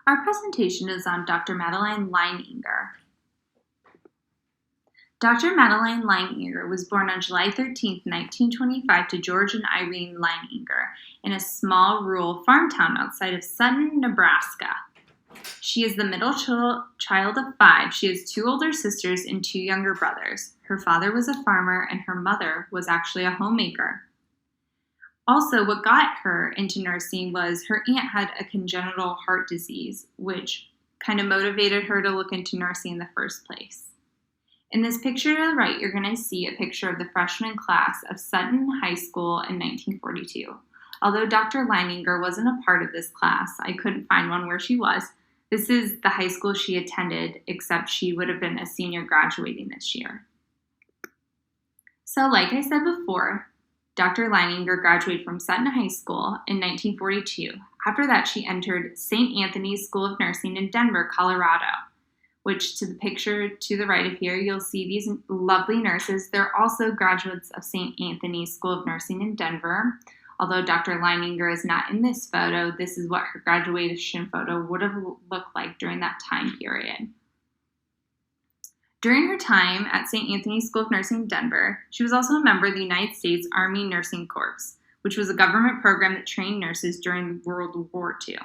Our presentation is on Dr. Madeleine Leininger. Dr. Madeleine Leininger was born on July 13, 1925 to George and Irene Leininger in a small rural farm town outside of Sutton, Nebraska. She is the middle child of 5. She has 2 older sisters and 2 younger brothers. Her father was a farmer and her mother was actually a homemaker. Also, what got her into nursing was her aunt had a congenital heart disease, which kind of motivated her to look into nursing in the first place. In this picture to the right, you're going to see a picture of the freshman class of Sutton High School in 1942. Although Dr. Leininger wasn't a part of this class, I couldn't find one where she was. This is the high school she attended, except she would have been a senior graduating this year. So like I said before, Dr. Leininger graduated from Sutton High School in 1942. After that, she entered St. Anthony's School of Nursing in Denver, Colorado, which to the picture to the right of here, you'll see these lovely nurses. They're also graduates of St. Anthony's School of Nursing in Denver. Although Dr. Leininger is not in this photo, this is what her graduation photo would have looked like during that time period. During her time at St. Anthony's School of Nursing in Denver, she was also a member of the United States Army Nursing Corps, which was a government program that trained nurses during World War II.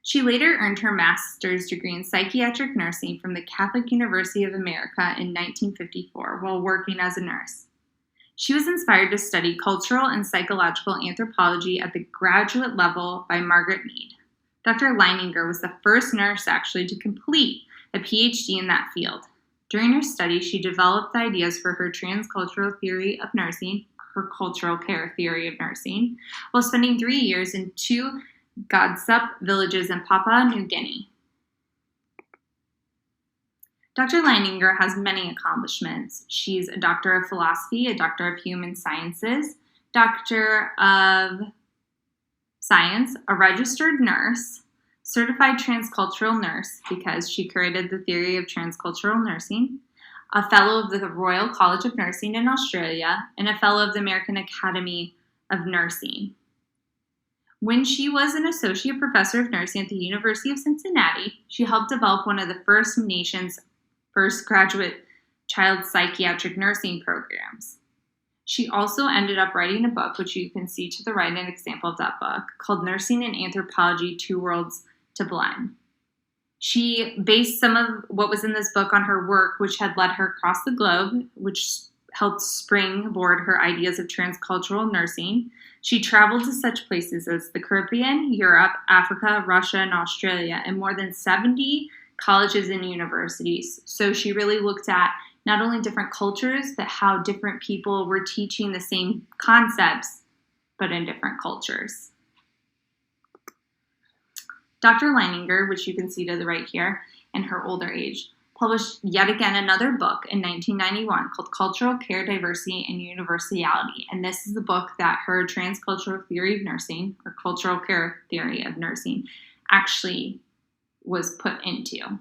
She later earned her master's degree in psychiatric nursing from the Catholic University of America in 1954 while working as a nurse. She was inspired to study cultural and psychological anthropology at the graduate level by Margaret Mead. Dr. Leininger was the first nurse actually to complete a PhD in that field. During her study, she developed the ideas for her transcultural theory of nursing, her cultural care theory of nursing, while spending 3 years in 2 Godsup villages in Papua New Guinea. Dr. Leininger has many accomplishments. She's a doctor of philosophy, a doctor of human sciences, doctor of science, a registered nurse, certified transcultural nurse because she created the theory of transcultural nursing, a fellow of the Royal College of Nursing in Australia, and a fellow of the American Academy of Nursing. When she was an associate professor of nursing at the University of Cincinnati, she helped develop one of the first nation's first graduate child psychiatric nursing programs. She also ended up writing a book, which you can see to the right, an example of that book, called Nursing and Anthropology, 2 Worlds to Blend. She based some of what was in this book on her work, which had led her across the globe, which helped springboard her ideas of transcultural nursing. She traveled to such places as the Caribbean, Europe, Africa, Russia, and Australia, and more than 70 colleges and universities. So she really looked at not only different cultures, but how different people were teaching the same concepts, but in different cultures. Dr. Leininger, which you can see to the right here, in her older age, published yet again another book in 1991 called Cultural Care, Diversity, and Universality. And this is the book that her transcultural theory of nursing, or cultural care theory of nursing, actually was put into.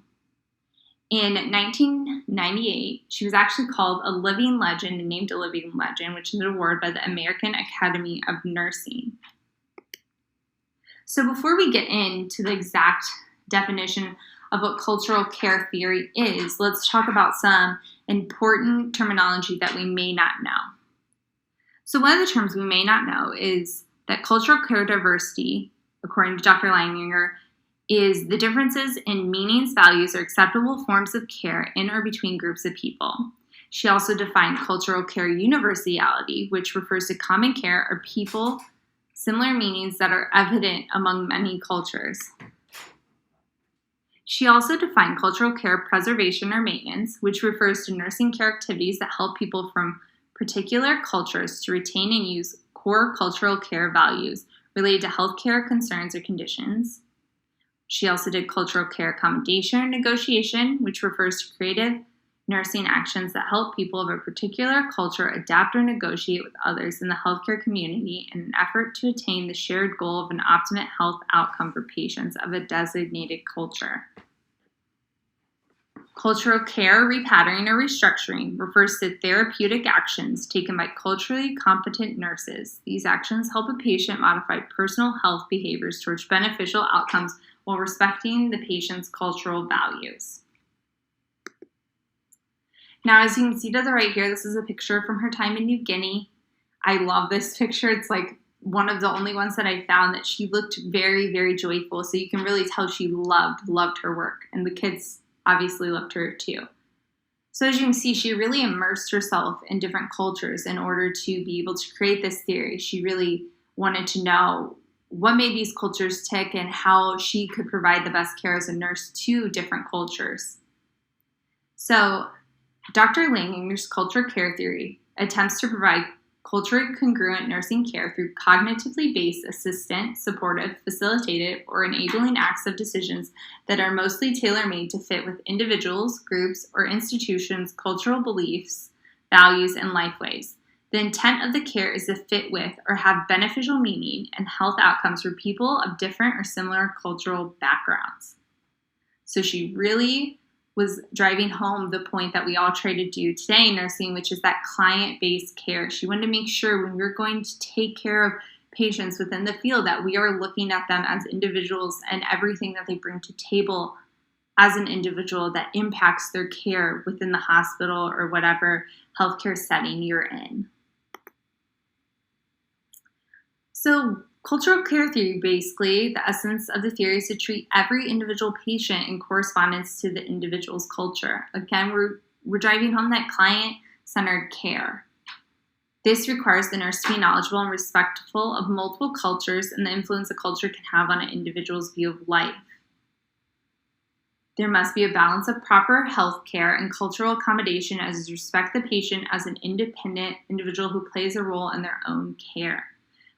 In 1998, she was actually called a living legend and named a living legend, which is an award by the American Academy of Nursing. So before we get into the exact definition of what cultural care theory is, let's talk about some important terminology that we may not know. So one of the terms we may not know is that cultural care diversity, according to Dr. Leininger, is the differences in meanings, values, or acceptable forms of care in or between groups of people. She also defined cultural care universality, which refers to common care or people, similar meanings that are evident among many cultures. She also defined cultural care preservation or maintenance, which refers to nursing care activities that help people from particular cultures to retain and use core cultural care values related to healthcare concerns or conditions. She also did cultural care accommodation or negotiation, which refers to creative nursing actions that help people of a particular culture adapt or negotiate with others in the healthcare community in an effort to attain the shared goal of an optimal health outcome for patients of a designated culture. Cultural care, repatterning, or restructuring refers to therapeutic actions taken by culturally competent nurses. These actions help a patient modify personal health behaviors towards beneficial outcomes while respecting the patient's cultural values. Now, as you can see to the right here, this is a picture from her time in New Guinea. I love this picture. It's like one of the only ones that I found that she looked very, very joyful. So you can really tell she loved her work. And the kids obviously loved her too. So as you can see, she really immersed herself in different cultures in order to be able to create this theory. She really wanted to know what made these cultures tick and how she could provide the best care as a nurse to different cultures. So Dr. Langinger's cultural care theory attempts to provide culturally congruent nursing care through cognitively based assistant, supportive, facilitated, or enabling acts of decisions that are mostly tailor-made to fit with individuals, groups, or institutions' cultural beliefs, values, and lifeways. The intent of the care is to fit with or have beneficial meaning and health outcomes for people of different or similar cultural backgrounds. So she really was driving home the point that we all try to do today in nursing, which is that client-based care. She wanted to make sure when we're going to take care of patients within the field that we are looking at them as individuals and everything that they bring to table as an individual that impacts their care within the hospital or whatever healthcare setting you're in. So cultural care theory, basically, the essence of the theory is to treat every individual patient in correspondence to the individual's culture. Again, we're driving home that client-centered care. This requires the nurse to be knowledgeable and respectful of multiple cultures and the influence a culture can have on an individual's view of life. There must be a balance of proper health care and cultural accommodation as respect the patient as an independent individual who plays a role in their own care,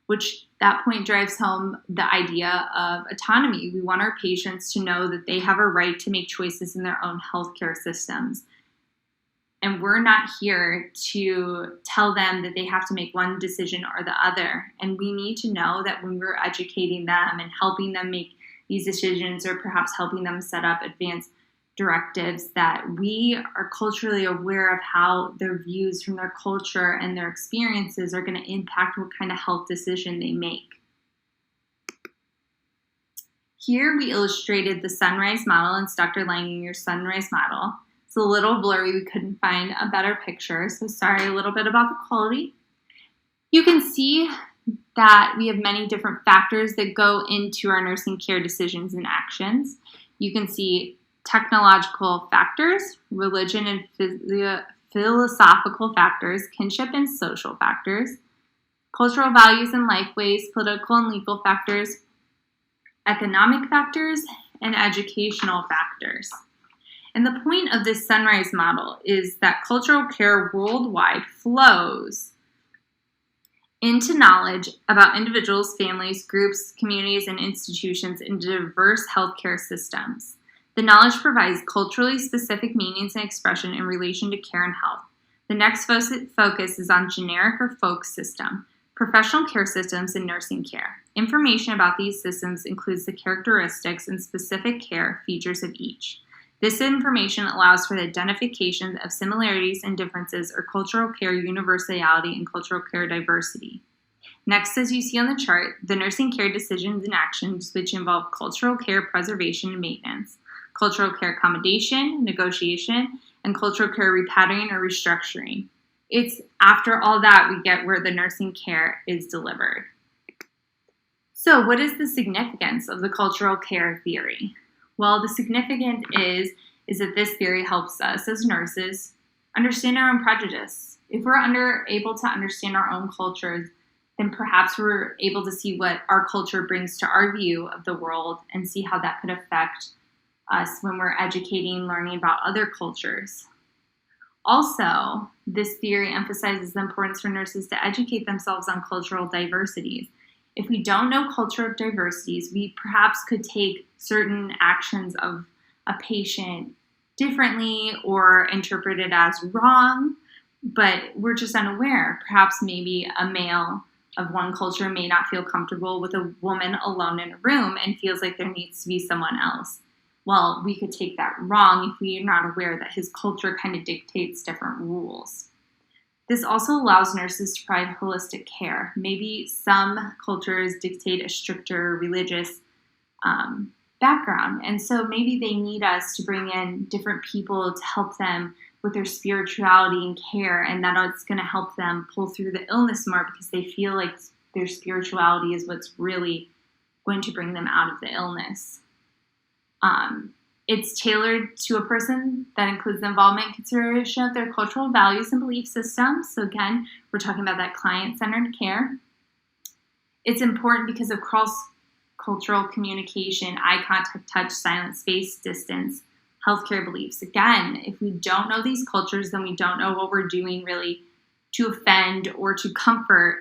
which that point drives home the idea of autonomy. We want our patients to know that they have a right to make choices in their own healthcare systems. And we're not here to tell them that they have to make one decision or the other. And we need to know that when we're educating them and helping them make these decisions or perhaps helping them set up advanced directives, that we are culturally aware of how their views from their culture and their experiences are going to impact what kind of health decision they make. Here we illustrated the sunrise model and Dr. Langinger's sunrise model. It's a little blurry. We couldn't find a better picture, so sorry a little bit about the quality. You can see that we have many different factors that go into our nursing care decisions and actions. You can see technological factors, religion and philosophical factors, kinship and social factors, cultural values and lifeways, political and legal factors, economic factors, and educational factors. And the point of this sunrise model is that cultural care worldwide flows into knowledge about individuals, families, groups, communities, and institutions in diverse healthcare systems. The knowledge provides culturally specific meanings and expression in relation to care and health. The next focus is on generic or folk system, professional care systems, and nursing care. Information about these systems includes the characteristics and specific care features of each. This information allows for the identification of similarities and differences or cultural care universality and cultural care diversity. Next, as you see on the chart, the nursing care decisions and actions which involve cultural care preservation and maintenance, cultural care accommodation, negotiation, and cultural care repatterning or restructuring. It's after all that we get where the nursing care is delivered. So what is the significance of the cultural care theory? Well, the significance is that this theory helps us as nurses understand our own prejudice. If we're able to understand our own cultures, then perhaps we're able to see what our culture brings to our view of the world and see how that could affect us when we're educating, learning about other cultures. Also, this theory emphasizes the importance for nurses to educate themselves on cultural diversities. If we don't know cultural diversities, we perhaps could take certain actions of a patient differently or interpret it as wrong, but we're just unaware. Perhaps maybe a male of one culture may not feel comfortable with a woman alone in a room and feels like there needs to be someone else. Well, we could take that wrong if we are not aware that his culture kind of dictates different rules. This also allows nurses to provide holistic care. Maybe some cultures dictate a stricter religious background. And so maybe they need us to bring in different people to help them with their spirituality and care, and that it's going to help them pull through the illness more because they feel like their spirituality is what's really going to bring them out of the illness. It's tailored to a person that includes the involvement and consideration of their cultural values and belief systems. So again, we're talking about that client-centered care. It's important because of cross-cultural communication, eye contact, touch, silence, space, distance, healthcare beliefs. Again, if we don't know these cultures, then we don't know what we're doing really to offend or to comfort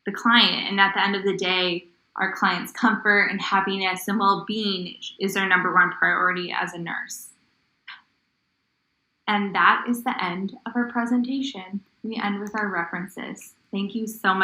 the client. And at the end of the day, our client's comfort and happiness and well-being is our number one priority as a nurse. And that is the end of our presentation. We end with our references. Thank you so much.